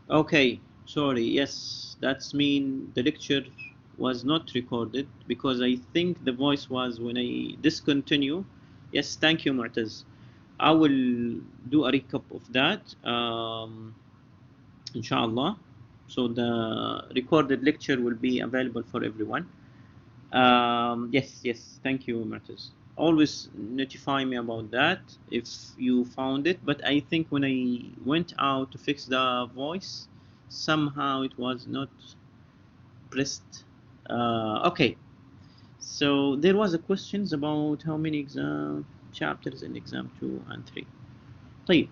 Okay, sorry. Yes, that's mean the lecture was not recorded because I think the voice was when I discontinue. Yes, thank you, Mu'taz. I will do a recap of that, inshallah. So the recorded lecture will be available for everyone. Yes, yes. Thank you, Mu'taz. Always notify me about that if you found it. But I think when I went out to fix the voice, somehow it was not pressed. Okay. So there was a questions about how many exam chapters in exam 2 and 3. طيب,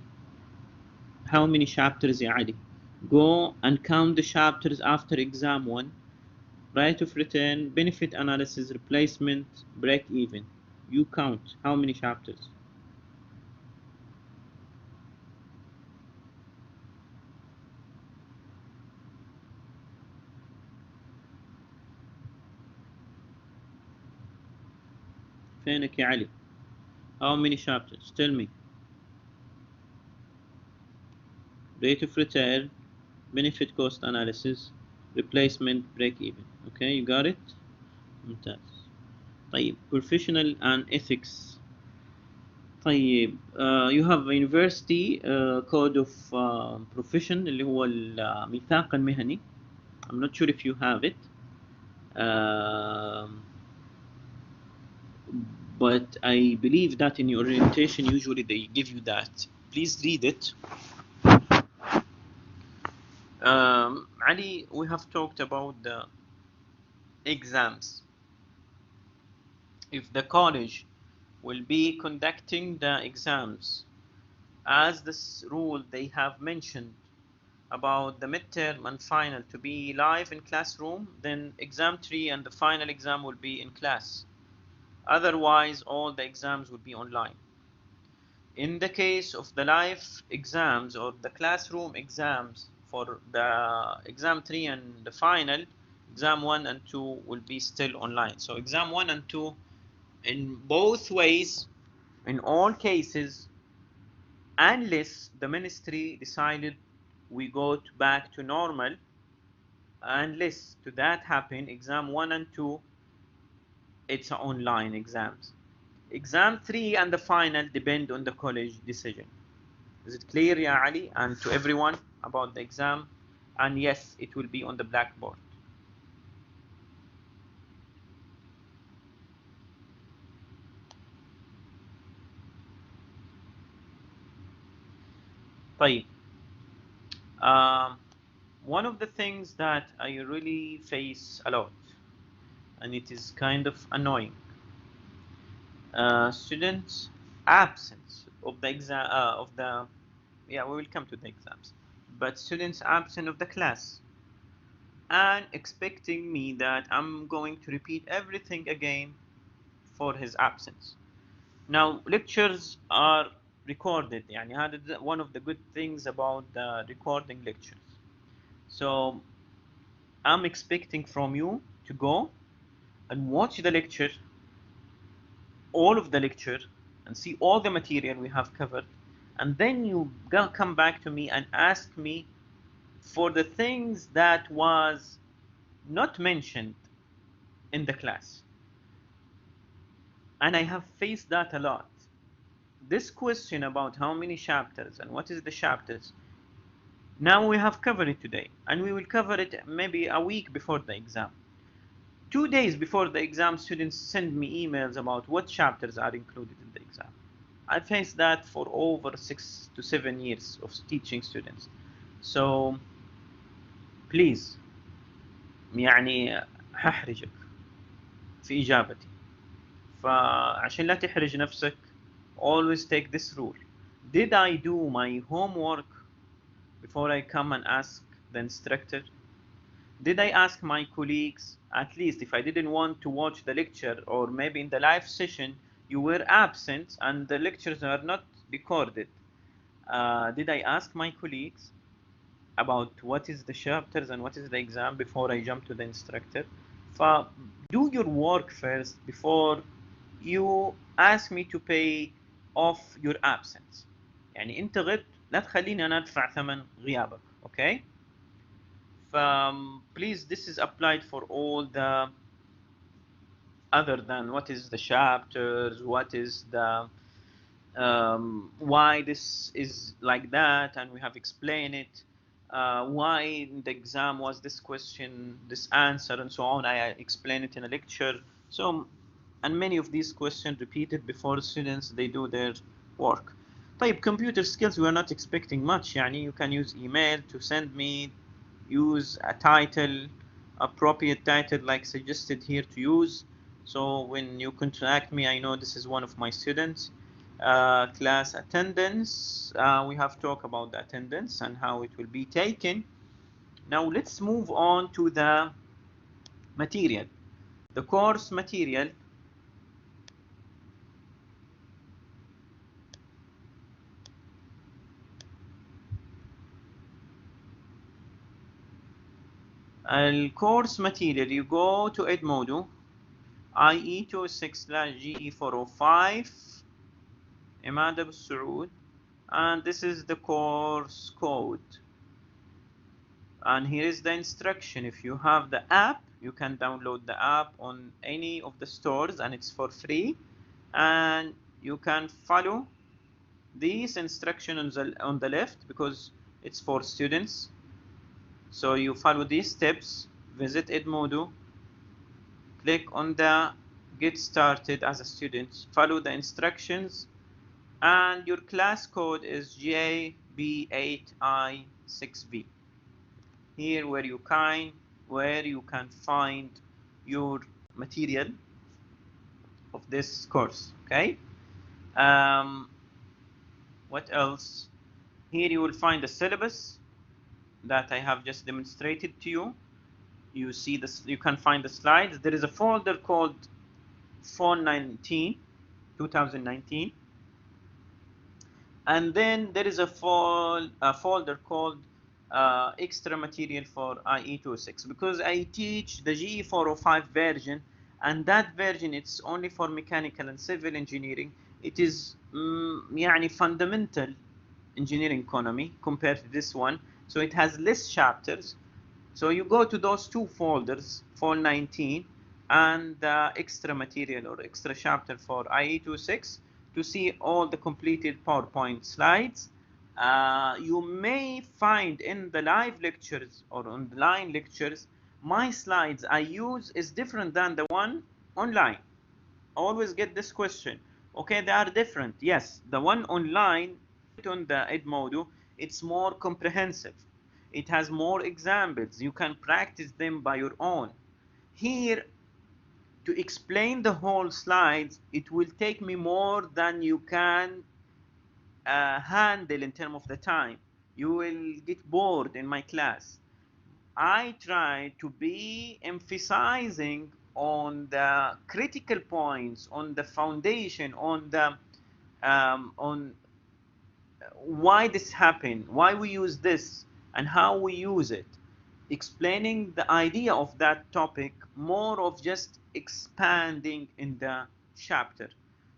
how many chapters يا علي? Go and count the chapters after exam 1. Right of return, benefit analysis, replacement, break even. You count how many chapters. فينك يا علي? How many chapters? Tell me. Rate of return, benefit cost analysis, replacement, break even. Okay, you got it? ممتاز. طيب, professional and ethics. طيب, you have a university code of profession اللي هو الميثاق المهني. I'm not sure if you have it. Um, but I believe that in your orientation usually they give you that. Please read it. Ali, we have talked about the exams. If the college will be conducting the exams as this rule they have mentioned about the midterm and final to be live in classroom, then exam 3 and the final exam will be in class. Otherwise, all the exams will be online. In the case of the live exams or the classroom exams for the exam 3 and the final, exam 1 and 2 will be still online. So exam 1 and 2, in both ways, in all cases, unless the ministry decided we go back to normal, unless to that happen, exam 1 and 2, it's online exams. Exam 3 and the final depend on the college decision. Is it clear, Ya Ali, and to everyone about the exam? And yes, it will be on the blackboard. طيب. Um, one of the things that I really face a lot, and it is kind of annoying, students' absence of the exam of the yeah, we will come to the exams, but students absent of the class and expecting me that I'm going to repeat everything again for his absence. Now lectures are recorded. يعني هذا one of the good things about the recording lectures. So I'm expecting from you to go and watch the lecture, all of the lecture, and see all the material we have covered, and then you come back to me and ask me for the things that was not mentioned in the class. And I have faced that a lot. This question about how many chapters and what is the chapters, now we have covered it today, and we will cover it maybe a week before the exam. 2 days before the exam, students send me emails about what chapters are included in the exam. I faced that for over 6 to 7 years of teaching students. So please, يعني هحرجك في إجابتي. فعشان لا تحرج نفسك, always take this rule. Did I do my homework before I come and ask the instructor? Did I ask my colleagues, at least if I didn't want to watch the lecture or maybe in the live session you were absent and the lectures are not recorded? Did I ask my colleagues about what is the chapters and what is the exam before I jump to the instructor? Do your work first before you ask me to pay off your absence. يعني انت غبت, لا تخليني انا ادفع ثمن غيابك. Okay? please, this is applied for all the other than what is the chapters, what is the why this is like that, and we have explained it. Why in the exam was this question, this answer, and so on. I explained it in a lecture. So, and many of these questions repeated before students they do their work. طيب, computer skills, we are not expecting much. يعني you can use email to send me, use a title, appropriate title like suggested here to use. So when you contact me, I know this is one of my students. Class attendance, we have talked about the attendance and how it will be taken. Now let's move on to the material, the course material. الكورس material, you go to Edmodo, IE 206/GE405, Imad Abu Saud, and this is the course code. And here is the instruction. If you have the app, you can download the app on any of the stores and it's for free. And you can follow this instruction on the left because it's for students. So you follow these steps, visit Edmodo, click on the get started as a student, follow the instructions, and your class code is JB8I6V. Here where you can find your material of this course. Okay. What else? Here you will find the syllabus that I have just demonstrated to you. You see this, you can find the slides. There is a folder called Fall 2019, and then there is a folder called extra material for IE206, because I teach the GE405 version, and that version it's only for mechanical and civil engineering. It is يعني fundamental engineering economy compared to this one, so it has less chapters. So you go to those two folders, Fall 19 and extra material or extra chapter for IE26, to see all the completed PowerPoint slides. You may find in the live lectures or online lectures, my slides I use is different than the one online. Always get this question. Okay, they are different. Yes, the one online on the Edmodo, it's more comprehensive. It has more examples. You can practice them by your own. Here, to explain the whole slides, it will take me more than you can handle in terms of the time. You will get bored in my class. I try to be emphasizing on the critical points, on the foundation, on the on why this happened, why we use this, and how we use it, explaining the idea of that topic, more of just expanding in the chapter.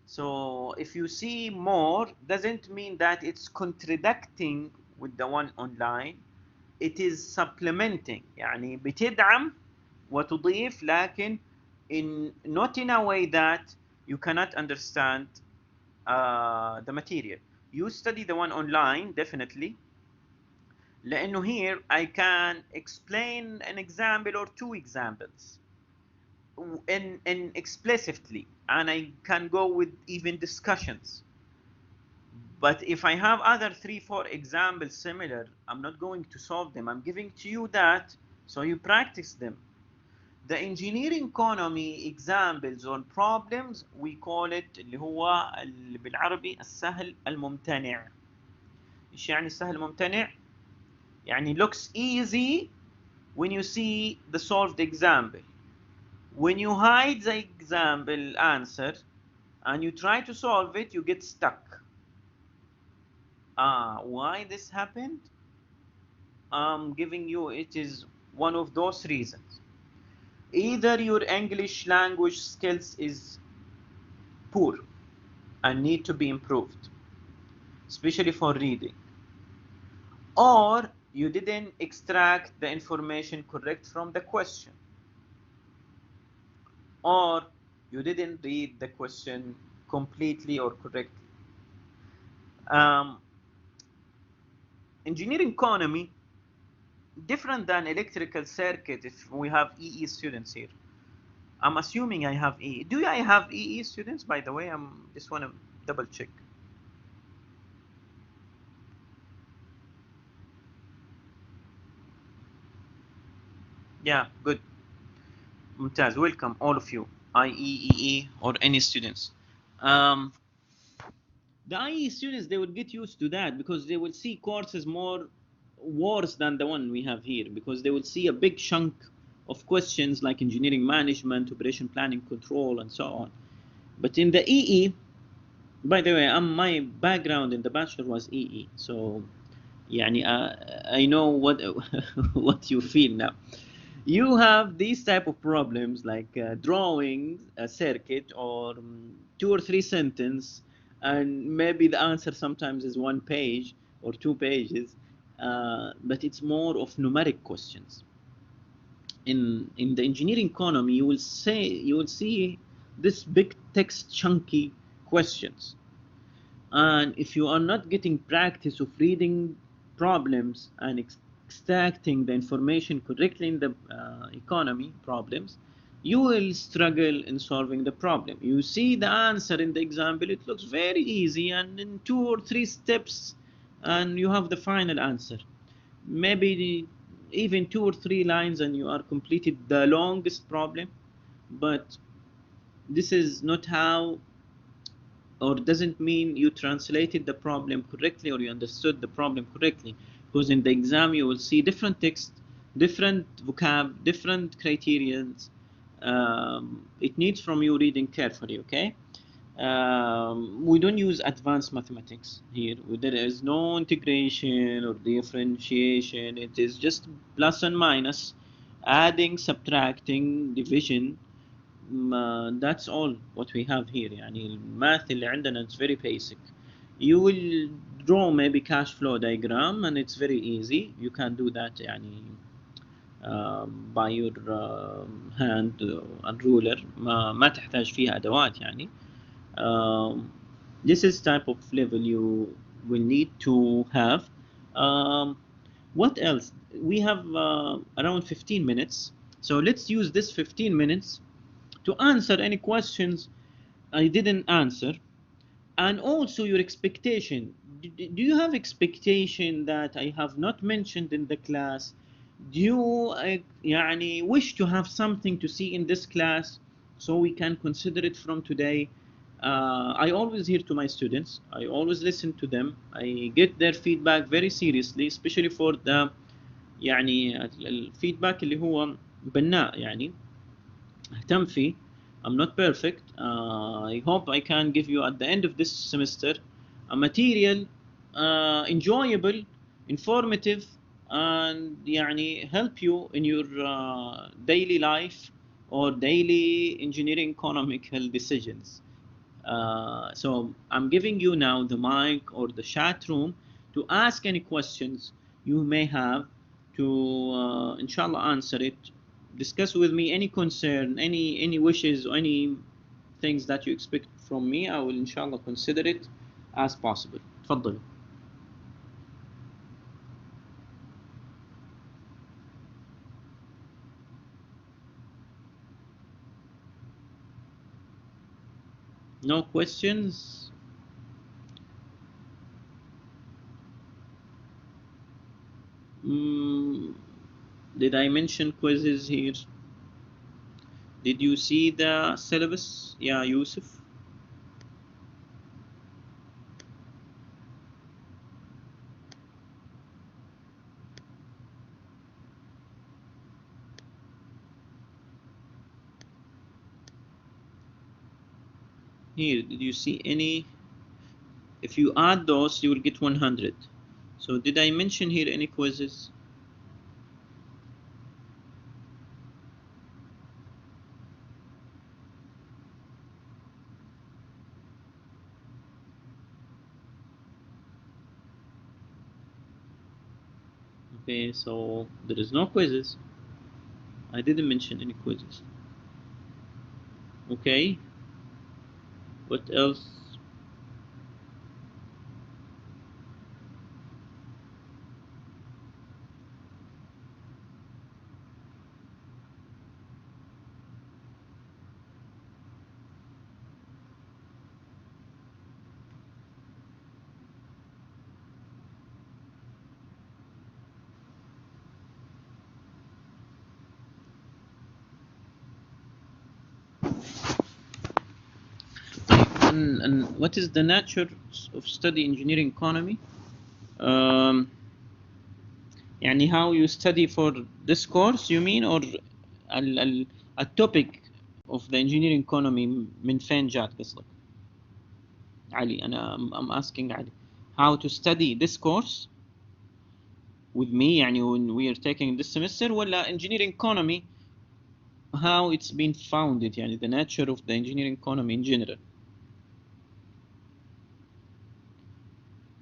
So if you see more, doesn't mean that it's contradicting with the one online. It is supplementing, يعني بتدعم وتضيف, لكن not in a way that you cannot understand the material. You study the one online definitely, لأنه here I can explain an example or two examples in explicitly, and I can go with even discussions. But if I have other 3-4 examples similar, I'm not going to solve them. I'm giving to you that so you practice them. The engineering economy examples or problems, we call it اللي هو بالعربي السهل الممتنع. إيش يعني السهل الممتنع؟ يعني looks easy when you see the solved example. When you hide the example answer and you try to solve it, you get stuck. Why this happened? I'm giving you, it is one of those reasons. Either your English language skills is poor and need to be improved, especially for reading, or you didn't extract the information correct from the question, or you didn't read the question completely or correctly. Um, engineering economy different than electrical circuit. If we have EE students here, I'm assuming I have EE. Do I have EE students, by the way? I'm just want to double check. Yeah, good. Mumtaz, welcome all of you, IEEE or any students. Um, the IE students, they will get used to that because they will see courses more worse than the one we have here, because they will see a big chunk of questions like engineering management, operation planning, control, and so on. But in the EE, by the way, my background in the bachelor was EE, so يعني, I know what what you feel now. You have these type of problems like drawing a circuit or two or three sentence, and maybe the answer sometimes is 1 page or 2 pages, but it's more of numeric questions. In the engineering economy, you will see this big text chunky questions, and if you are not getting practice of reading problems and extracting the information correctly in the economy problems, you will struggle in solving the problem. You see the answer in the example, it looks very easy, and in 2 or 3 steps, and you have the final answer. Maybe even 2 or 3 lines, and you are completed the longest problem. But this is not how, or doesn't mean you translated the problem correctly or you understood the problem correctly, because in the exam you will see different text, different vocab, different criterions. It needs from you reading carefully, okay? We don't use advanced mathematics here. There is no integration or differentiation. It is just plus and minus, adding, subtracting, division. That's all what we have here. يعني الماث اللي عندنا is very basic. You will draw maybe cash flow diagram, and it's very easy. You can do that يعني by your hand and ruler. ما تحتاج فيها أدوات يعني. Um, this is type of level you will need to have. Um, what else? We have around 15 minutes. So let's use this 15 minutes to answer any questions I didn't answer, and also your expectation. Do you have expectation that I have not mentioned in the class? Do you يعني wish to have something to see in this class so we can consider it from today? I always hear to my students. I always listen to them. I get their feedback very seriously, especially for the يعني الفيدباك اللي هو بناء يعني اهتم فيه. I'm not perfect. I hope I can give you at the end of this semester a material enjoyable, informative, and يعني help you in your daily life or daily engineering economical decisions. So I'm giving you now the mic or the chat room to ask any questions you may have, to inshallah answer it. Discuss with me any concern, any wishes, or any things that you expect from me. I will inshallah consider it as possible. تفضل. No questions? Mm, did I mention quizzes here? Did you see the syllabus? Yeah, Yusuf. Here, did you see any? If you add those, you will get 100. So did I mention here any quizzes? Okay, so there is no quizzes. I didn't mention any quizzes. Okay, what else? And what is the nature of study engineering economy? Um, يعني how you study for this course you mean, or التوبيك of the engineering economy من فين جات قصدك؟ علي أنا I'm asking علي how to study this course with me يعني when we are taking this semester, ولا engineering economy how it's been founded يعني the nature of the engineering economy in general.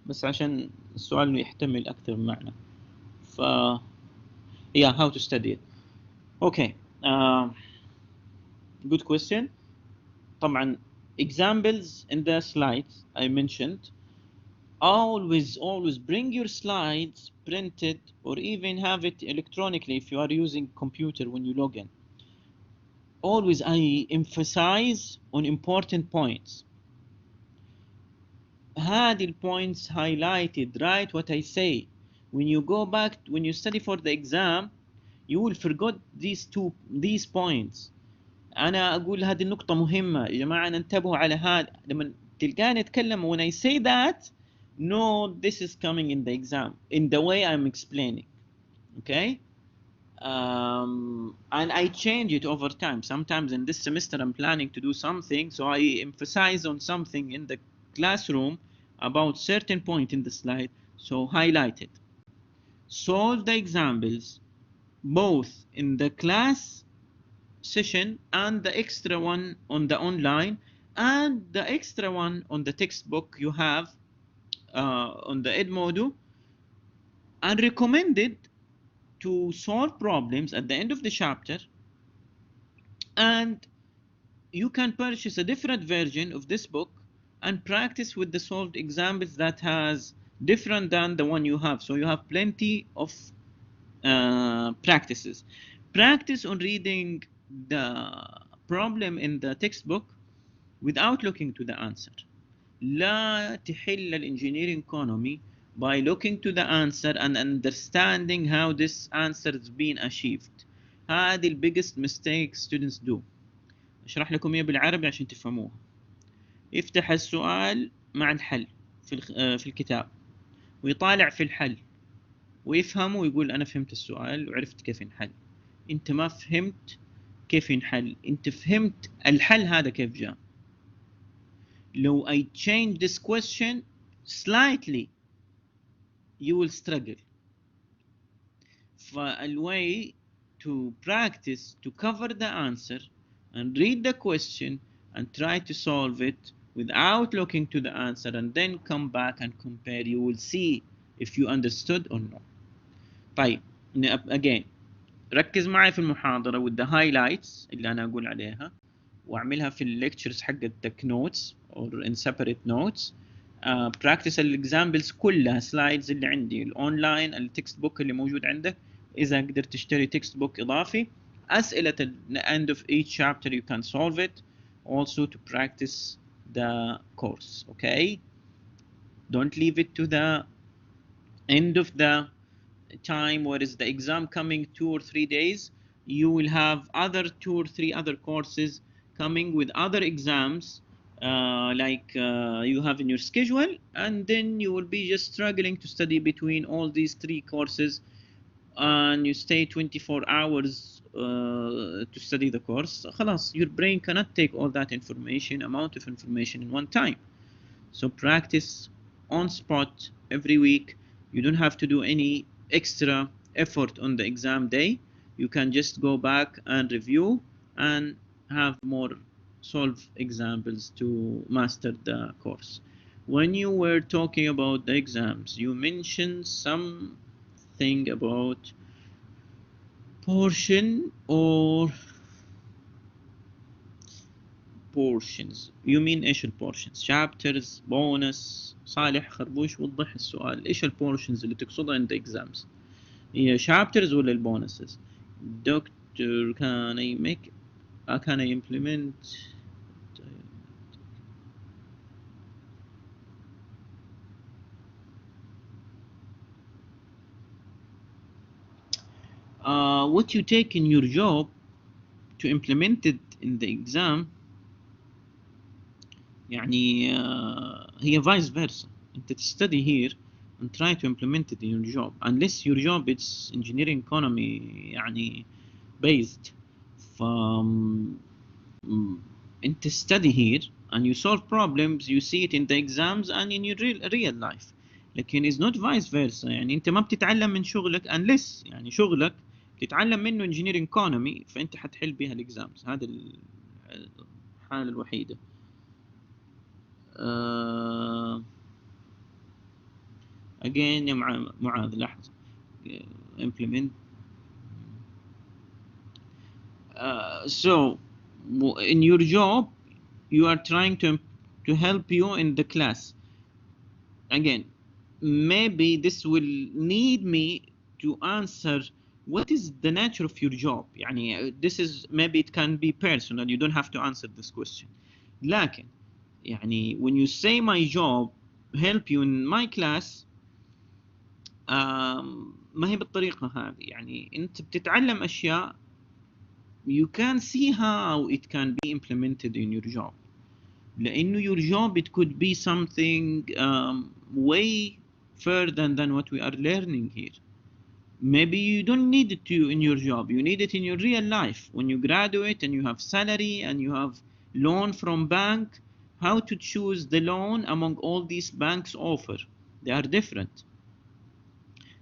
بس عشان السؤال يحتمل أكثر من معنى ف yeah how to study it. Okay, good question. طبعا examples in the slides I mentioned. Always bring your slides printed or even have it electronically if you are using computer when you log in. Always I emphasize on important points. هذه الpoints highlighted, write what I say. When you go back, when you study for the exam, you will forget these points. أنا أقول هذه النقطة مهمة يا جماعة، انتبهوا على هذا. لما تلقاني أتكلم when I say that, no, this is coming in the exam in the way I'm explaining. Okay, and I change it over time. Sometimes in this semester I'm planning to do something, so I emphasize on something in the classroom about certain point in the slide, so highlight it. Solve the examples both in the class session and the extra one on the online and the extra one on the textbook you have on the Edmodo, and recommended to solve problems at the end of the chapter. And you can purchase a different version of this book and practice with the solved examples that has different than the one you have, so you have plenty of practices. Practice on reading the problem in the textbook without looking to the answer. لا تحل الانجينيرينج economy by looking to the answer and understanding how this answer is being achieved. هذه ال biggest mistake students do. اشرح لكم اياه بالعربي عشان تفهموها. يفتح السؤال مع الحل في الكتاب ويطالع في الحل ويفهمه ويقول أنا فهمت السؤال وعرفت كيف ينحل. أنت ما فهمت كيف ينحل، أنت فهمت الحل هذا كيف جاء. لو I change this question slightly you will struggle. فالway to practice to cover the answer and read the question and try to solve it without looking to the answer and then come back and compare, you will see if you understood or not. طيب again ركز معي في المحاضرة with the highlights اللي أنا أقول عليها وأعملها في الlectures حقتك notes or in separate notes. practice الexamples كلها slides اللي عندي الأونلاين التكست بوك اللي موجود عندك. إذا قدرت تشتري تكست بوك إضافي، أسئلة the end of each chapter you can solve it also to practice the course. Okay, don't leave it to the end of the time where is the exam coming 2 or 3 days. You will have other 2 or 3 other courses coming with other exams you have in your schedule, and then you will be just struggling to study between all these 3 courses, and you stay 24 hours to study the course. خلاص, your brain cannot take all that amount of information in one time. So practice on spot every week. You don't have to do any extra effort on the exam day. You can just go back and review and have more solve examples to master the course. When you were talking about the exams, you mentioned some thing about portion or portions. You mean ايش البورشنز؟ chapters, bonus. صالح خربوش وضح السؤال، ايش البورشنز اللي تقصدها in the exams؟ هي chapters ولا البونسز؟ Doctor, can I implement what you take in your job to implement it in the exam. يعني هي vice versa. انت تستدي here and try to implement it in your job, unless your job is engineering economy يعني based. انت study here and you solve problems, you see it in the exams and in your real life. لكن is not vice versa. يعني انت ما بتتعلم من شغلك unless يعني شغلك تتعلم منه engineering economy، فانت حتحل بها الاكزامز. هذا الحالة الوحيدة. again يا معاذ لحظة. implement. So in your job you are trying to help you in the class. Again, maybe this will need me to answer what is the nature of your job. يعني this is maybe it can be personal, you don't have to answer this question. لكن يعني when you say my job help you in my class ما هي بالطريقة هذه. يعني انت بتتعلم اشياء you can see how it can be implemented in your job. لأنه your job it could be something way further than what we are learning here. Maybe you don't need it in your job, you need it in your real life. When you graduate and you have salary and you have loan from bank, how to choose the loan among all these banks offer. They are different.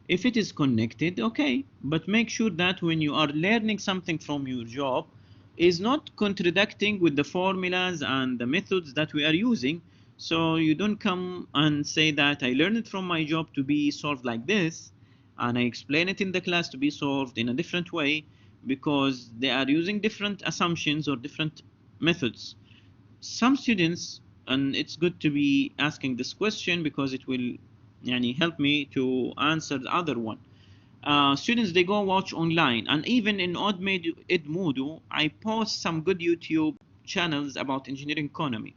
If it is connected, okay, but make sure that when you are learning something from your job is not contradicting with the formulas and the methods that we are using. So you don't come and say that I learned it from my job to be solved like this and I explain it in the class to be solved in a different way, because they are using different assumptions or different methods. Some students, and it's good to be asking this question because it will يعني help me to answer the other one. Students, they go watch online, and even in Edmodo, I post some good YouTube channels about engineering economy.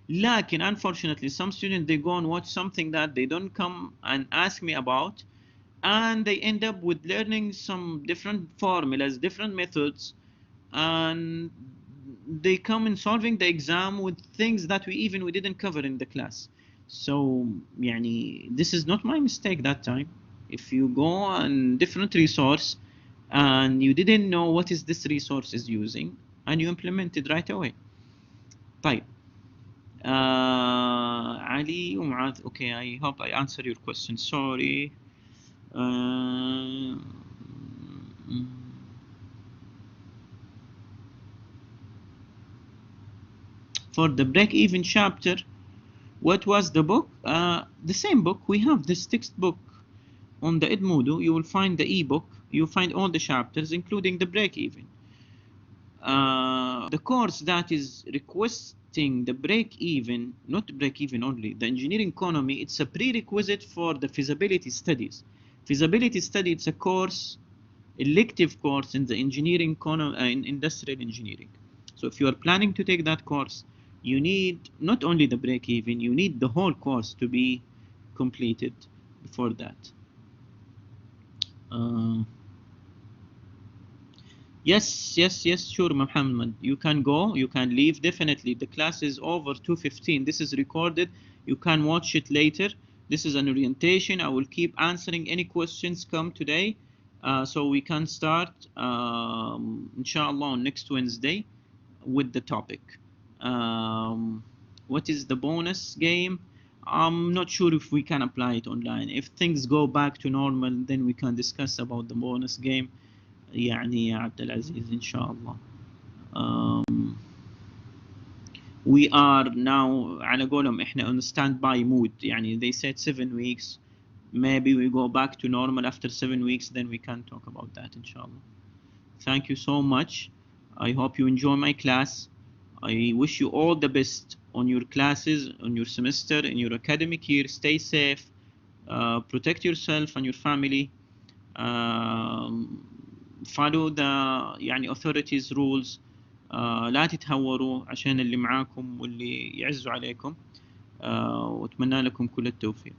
لكن unfortunately some students they go and watch something that they don't come and ask me about, and they end up with learning some different formulas, different methods, and they come in solving the exam with things that we didn't cover in the class. So يعني this is not my mistake that time. If you go on different resource and you didn't know what is this resource is using and you implement it right away. طيب علي ومعاذ. Okay, I hope I answer your question. Sorry. For the break-even chapter, what was the book? The same book. We have this textbook on the Edmodo. You will find the ebook. You'll find all the chapters, including the break-even. The course that is requesting the break-even, not break-even only, the engineering economy, it's a prerequisite for the feasibility studies. Feasibility study, it's a course, elective course in the engineering in industrial engineering. So if you are planning to take that course, you need not only the break-even, you need the whole course to be completed before that. Yes, sure, Muhammad. You can go, you can leave. Definitely, the class is over 2:15. This is recorded. You can watch it later. This is an orientation. I will keep answering any questions come today, so we can start, inshallah, on next Wednesday with the topic. What is the bonus game? I'm not sure if we can apply it online. If things go back to normal, then we can discuss about the bonus game. يعني يا عبد العزيز إن شاء الله. We are now على قولهم إحنا on standby mood. يعني they said 7 weeks, maybe we go back to normal after 7 weeks, then we can talk about that, inshallah. Thank you so much. I hope you enjoy my class. I wish you all the best on your classes, on your semester, in your academic year. Stay safe, protect yourself and your family. Follow the يعني authorities rules. لا تتهوروا عشان اللي معاكم واللي يعزوا عليكم. وأتمنى لكم كل التوفيق.